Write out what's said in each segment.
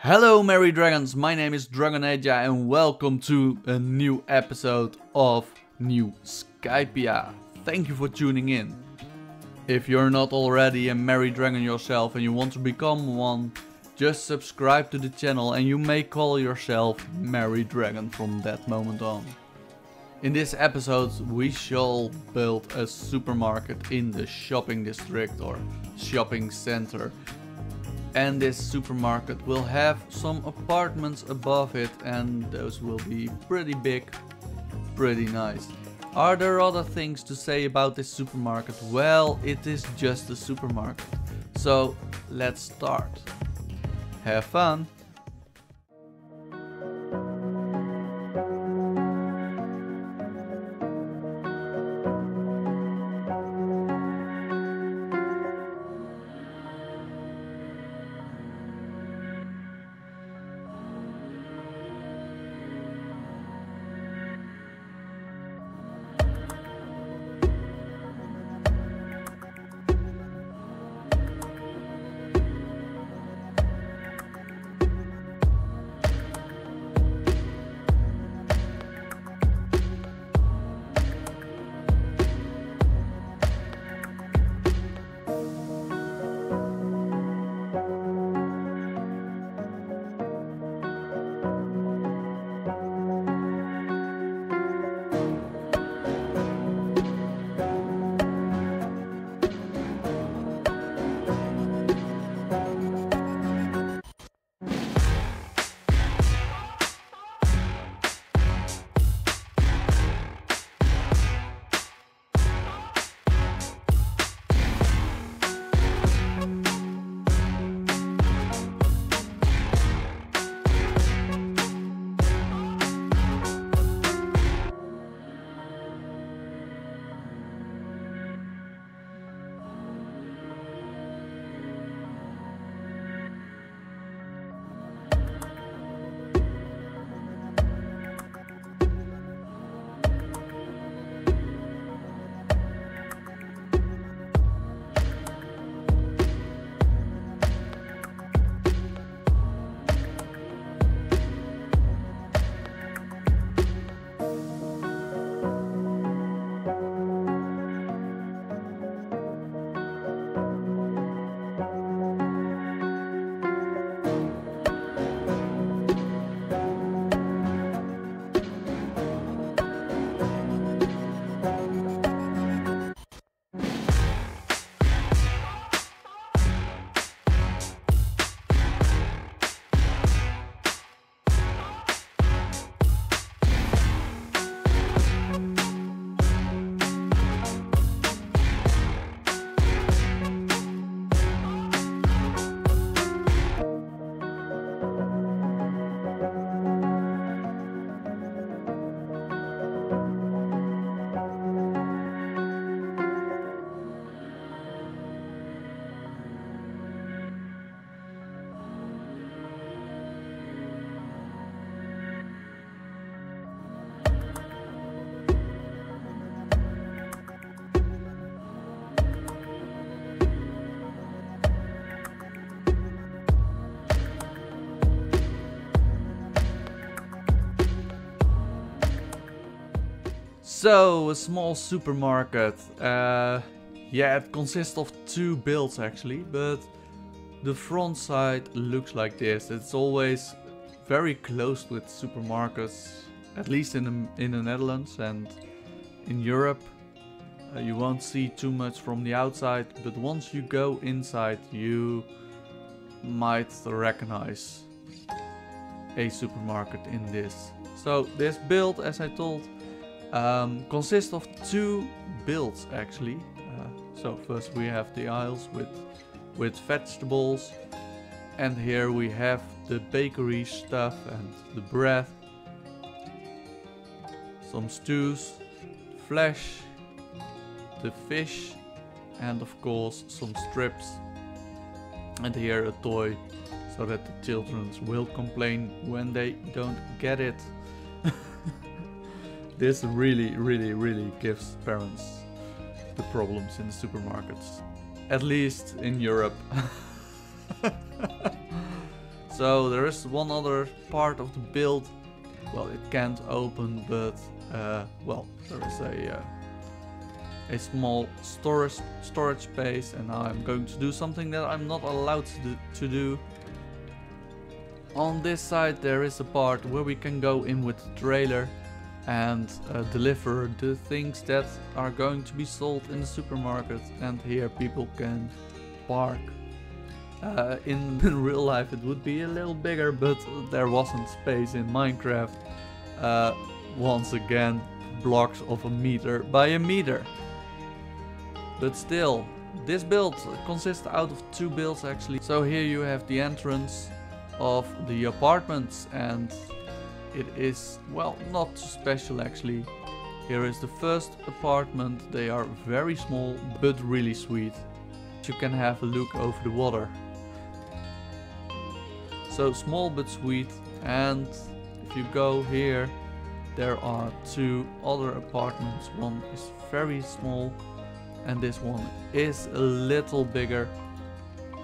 Hello merry dragons, my name is Dragoneja and welcome to a new episode of Newskypia. Thank you for tuning in. If you're not already a merry dragon yourself and you want to become one, just subscribe to the channel and you may call yourself merry dragon from that moment on. In this episode we shall build a supermarket in the shopping district or shopping center. And this supermarket will have some apartments above it and those will be pretty big, pretty nice. Are there other things to say about this supermarket? Well, it is just a supermarket. So let's start. Have fun! So, a small supermarket. Yeah, it consists of two builds actually, but the front side looks like this. It's always very close with supermarkets, at least in the Netherlands and in Europe. You won't see too much from the outside, but once you go inside you might recognize a supermarket in this. So this build, as I told, consists of two builds actually. So first we have the aisles with vegetables, and here we have the bakery stuff and the bread, some stews, flesh, the fish, and of course some strips, and here a toy so that the children will complain when they don't get it. This really gives parents the problems in the supermarkets. At least in Europe. So there is one other part of the build. Well, it can't open, but well, there is a small storage space, and now I'm going to do something that I'm not allowed to do. On this side there is a part where we can go in with the trailer and deliver the things that are going to be sold in the supermarket, and here people can park. In real life it would be a little bigger, but there wasn't space in Minecraft. Once again, blocks of a meter by a meter. But still, this build consists out of 2 builds actually. So here you have the entrance of the apartments, and it is, well, not too special actually. Here is the first apartment. They are very small but really sweet. You can have a look over the water. So small but sweet. And if you go here, there are 2 other apartments. One is very small and this one is a little bigger,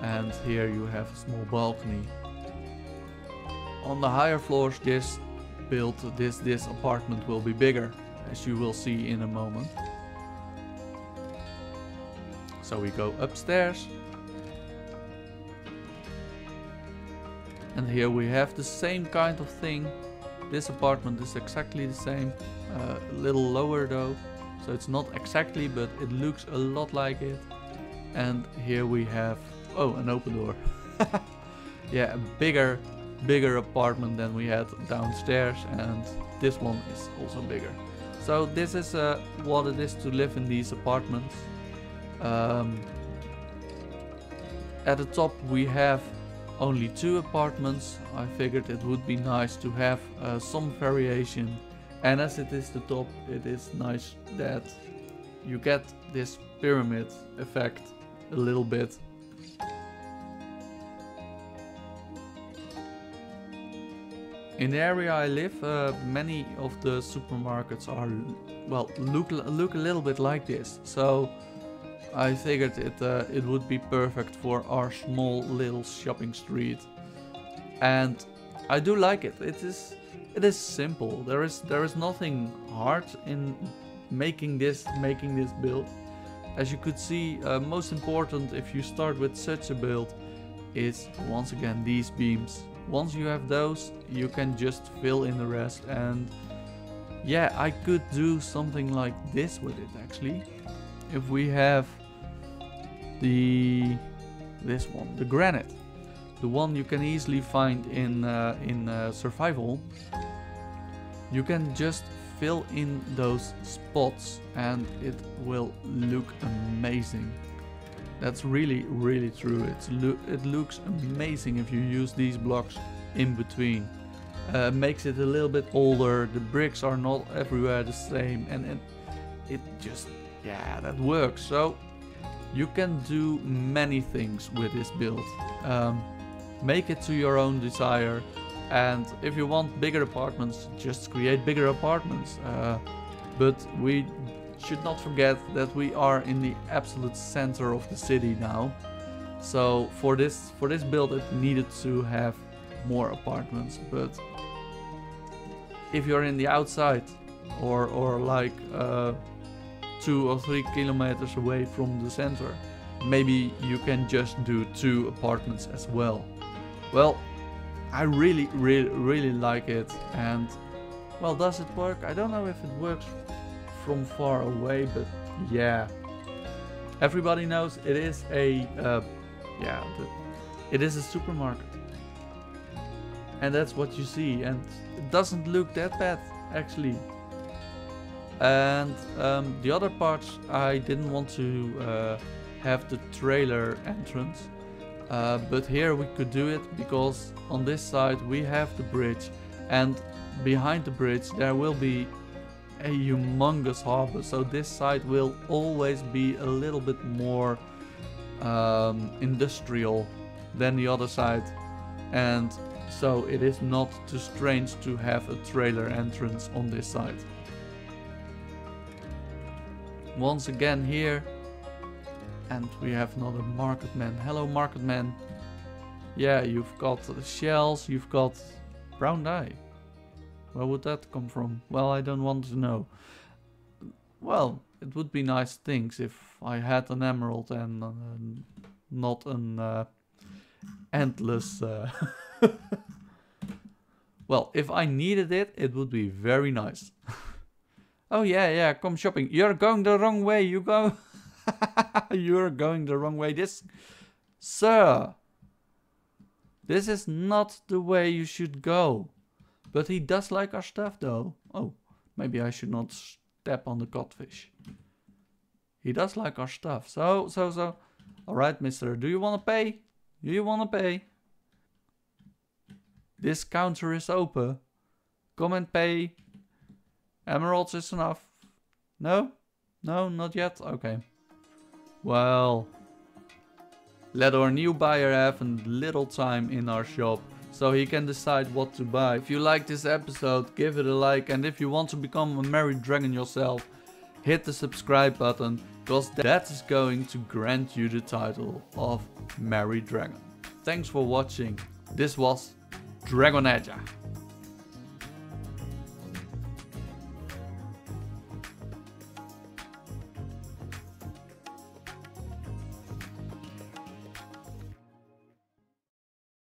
and here you have a small balcony. On the higher floors this apartment will be bigger, as you will see in a moment. So we go upstairs, and here we have the same kind of thing. This apartment is exactly the same, a little lower though, so it's not exactly, but it looks a lot like it. And here we have, oh, an open door. Yeah, a bigger apartment than we had downstairs, and this one is also bigger. So this is what it is to live in these apartments. At the top we have only 2 apartments. I figured it would be nice to have some variation, and as it is the top, it is nice that you get this pyramid effect a little bit. In the area I live, many of the supermarkets are, well, look a little bit like this. So I figured it would be perfect for our small little shopping street, and I do like it. It is simple. There is nothing hard in making this build. As you could see, most important if you start with such a build is once again these beams. Once you have those, you can just fill in the rest, and yeah, I could do something like this with it actually. If we have this one, the granite, the one you can easily find in survival, you can just fill in those spots and it will look amazing. That's really true. It looks amazing if you use these blocks in between. Makes it a little bit older. The bricks are not everywhere the same, and it just, yeah, that works. So you can do many things with this build. Make it to your own desire, and if you want bigger apartments, just create bigger apartments. But we should not forget that we are in the absolute center of the city now. So for this build it needed to have more apartments, but if you're in the outside or like 2 or 3 kilometers away from the center, maybe you can just do 2 apartments as well. Well, I really like it, and well, does it work? I don't know if it works from far away, but yeah, everybody knows it is a it is a supermarket, and that's what you see, and it doesn't look that bad actually. And the other parts I didn't want to have the trailer entrance, but here we could do it because on this side we have the bridge, and behind the bridge there will be a humongous harbor, so this side will always be a little bit more industrial than the other side, and so it is not too strange to have a trailer entrance on this side. Once again here, and we have another market man. Hello market man. Yeah, you've got shells, you've got brown dye. Where would that come from? Well, I don't want to know. Well, it would be nice things if I had an emerald and not an endless... Well, if I needed it, it would be very nice. Oh yeah, come shopping. You're going the wrong way, you go... You're going the wrong way. Sir! This is not the way you should go. But he does like our stuff though. Oh, maybe I should not step on the codfish. He does like our stuff. So. Alright, mister. Do you want to pay? Do you want to pay? This counter is open. Come and pay. Emeralds is enough. No? No, not yet? Okay. Well, let our new buyer have a little time in our shop so he can decide what to buy. If you like this episode, give it a like, and if you want to become a married dragon yourself, hit the subscribe button, because that is going to grant you the title of married dragon. Thanks for watching. This was Dragoneja.